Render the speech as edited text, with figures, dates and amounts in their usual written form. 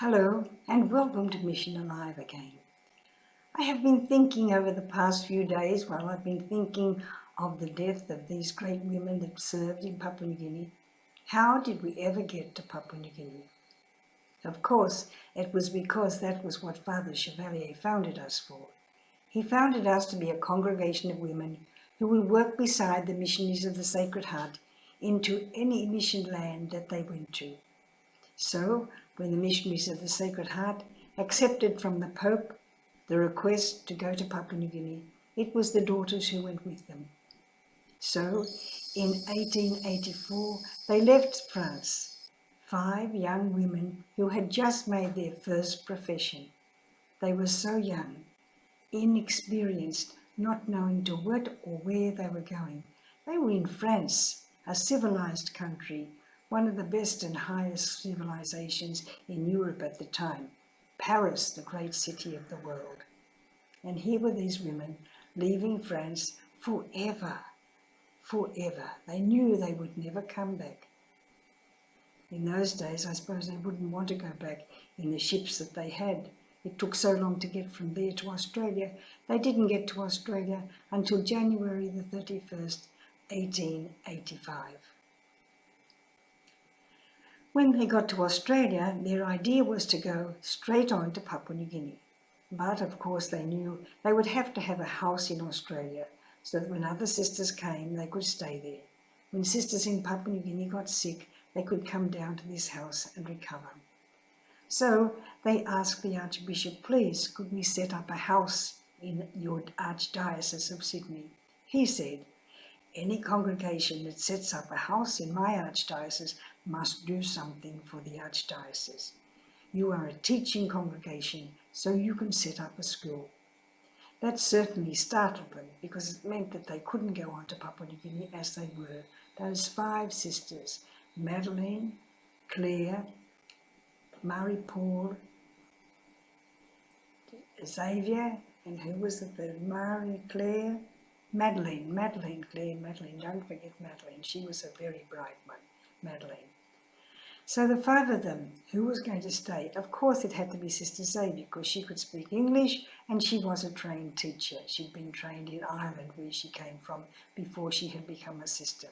Hello and welcome to Mission Alive again. I have been thinking over the past few days while I've been thinking of the death of these great women that served in Papua New Guinea. How did we ever get to Papua New Guinea? Of course, it was because that was what Father Chevalier founded us for. He founded us to be a congregation of women who would work beside the missionaries of the Sacred Heart into any mission land that they went to. So, when the missionaries of the Sacred Heart accepted from the Pope the request to go to Papua New Guinea, it was the daughters who went with them. So, in 1884, they left France, 5 young women who had just made their first profession. They were so young, inexperienced, not knowing to what or where they were going. They were in France, a civilized country, one of the best and highest civilizations in Europe at the time, Paris, the great city of the world. And here were these women leaving France forever. They knew they would never come back. In those days, I suppose they wouldn't want to go back in the ships that they had. It took so long to get from there to Australia. They didn't get to Australia until January the 31st, 1885. When they got to Australia, their idea was to go straight on to Papua New Guinea. But of course they knew they would have to have a house in Australia so that when other sisters came, they could stay there. When sisters in Papua New Guinea got sick, they could come down to this house and recover. So they asked the Archbishop, please, could we set up a house in your Archdiocese of Sydney? He said, any congregation that sets up a house in my Archdiocese must do something for the Archdiocese. You are a teaching congregation, so you can set up a school. That certainly startled them because it meant that they couldn't go on to Papua New Guinea as they were. Those 5 sisters, Madeleine, Claire, Marie-Paul, Xavier, and who was the third? Marie-Claire, Madeleine, don't forget Madeleine. She was a very bright one, Madeleine. So the 5 of them, who was going to stay? Of course it had to be Sister Xavier because she could speak English and she was a trained teacher. She'd been trained in Ireland where she came from before she had become a sister.